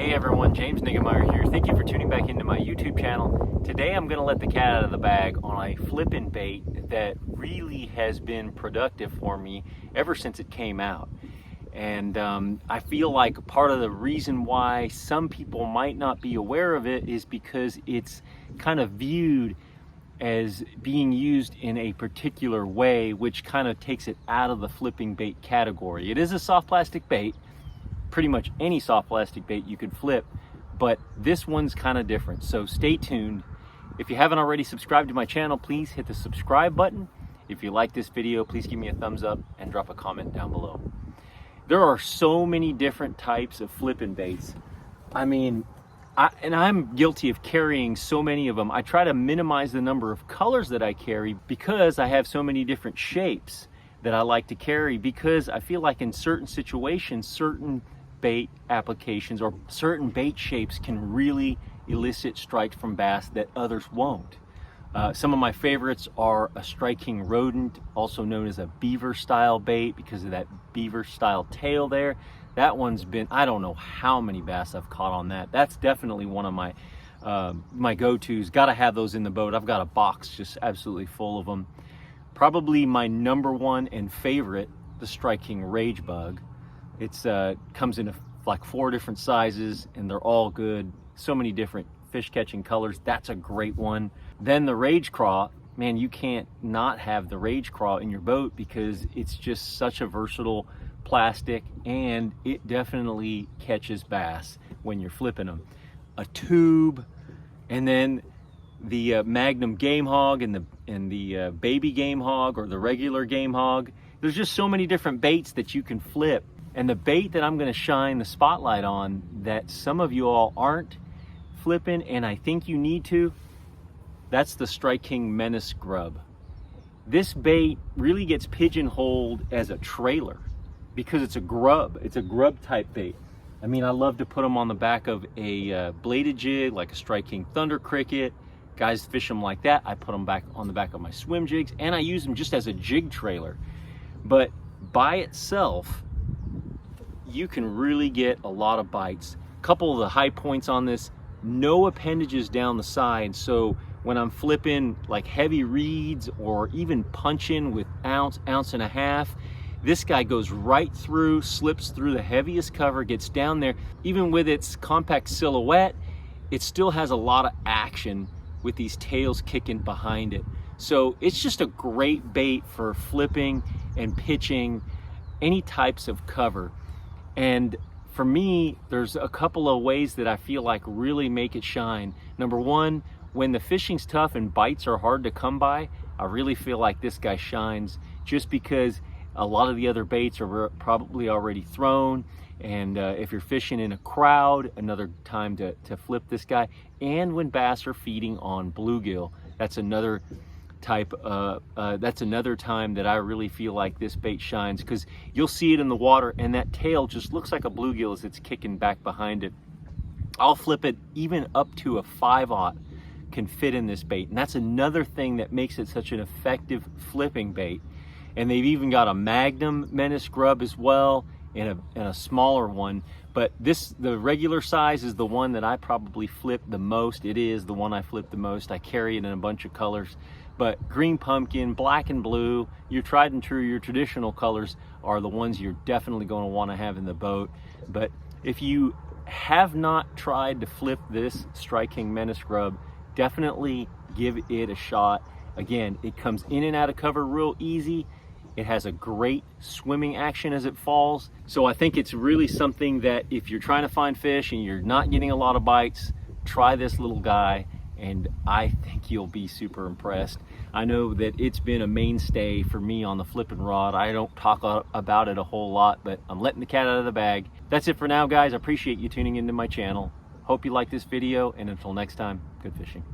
Hey everyone, James Niggemeyer here. Thank you for tuning back into my YouTube channel. Today I'm going to let the cat out of the bag on a flippin' bait that really has been productive for me ever since it came out. And I feel like part of the reason why some people might not be aware of it is because it's kind of viewed as being used in a particular way, which kind of takes it out of the flipping bait category. It is a soft plastic bait. Pretty much any soft plastic bait you could flip, but this one's kind of different. So stay tuned. If you haven't already subscribed to my channel, please hit the subscribe button. If you like this video, please give me a thumbs up and drop a comment down below. There are so many different types of flipping baits. I mean, I'm guilty of carrying so many of them. I try to minimize the number of colors that I carry because I have so many different shapes that I like to carry, because I feel like in certain situations, certain bait applications or certain bait shapes can really elicit strikes from bass that others won't. Some of my favorites are a striking rodent, also known as a beaver style bait because of that beaver style tail there. That one's been, I don't know how many bass I've caught on that. That's definitely one of my my go-tos. Got to have those in the boat. I've got a box just absolutely full of them. Probably my number one and favorite, the striking rage bug. It's comes in like 4 different sizes and they're all good. So many different fish catching colors. That's a great one. Then the rage craw, man, you can't not have the rage craw in your boat because it's just such a versatile plastic and it definitely catches bass when you're flipping them. A tube, and then the Magnum game hog and the baby game hog or the regular game hog. There's just so many different baits that you can flip. And the bait that I'm going to shine the spotlight on that some of you all aren't flipping, and I think you need to, that's the striking menace grub. This bait really gets pigeonholed as a trailer because it's a grub. It's a grub type bait. I mean, I love to put them on the back of a bladed jig, like a striking thunder cricket. Guys fish them like that. I put them back on the back of my swim jigs, and I use them just as a jig trailer. But by itself, you can really get a lot of bites. A couple of the high points on this: no appendages down the side. So when I'm flipping like heavy reeds or even punching with ounce and a half, this guy goes right through, slips through the heaviest cover, gets down there. Even with its compact silhouette, it still has a lot of action with these tails kicking behind it. So it's just a great bait for flipping and pitching any types of cover. And for me, there's a couple of ways that I feel like really make it shine. Number one, when the fishing's tough and bites are hard to come by, I really feel like this guy shines just because a lot of the other baits are probably already thrown. And if you're fishing in a crowd, another time to flip this guy. And when bass are feeding on bluegill, that's another type. That's another time that I really feel like this bait shines, because you'll see it in the water and that tail just looks like a bluegill as it's kicking back behind it. I'll flip it even up to a 5/0 can fit in this bait, and that's another thing that makes it such an effective flipping bait. And they've even got a Magnum menace grub as well, and a smaller one. But the regular size is the one that I probably flip the most. It is the one I flip the most. I carry it in a bunch of colors. But green pumpkin, black and blue, your tried and true, your traditional colors are the ones you're definitely going to want to have in the boat. But if you have not tried to flip this striking menace grub, definitely give it a shot. Again, it comes in and out of cover real easy. It has a great swimming action as it falls. So I think it's really something that if you're trying to find fish and you're not getting a lot of bites, try this little guy, and I think you'll be super impressed. I know that it's been a mainstay for me on the flipping rod. I don't talk about it a whole lot, but I'm letting the cat out of the bag. That's it for now, guys. I appreciate you tuning into my channel. Hope you like this video, and until next time, good fishing.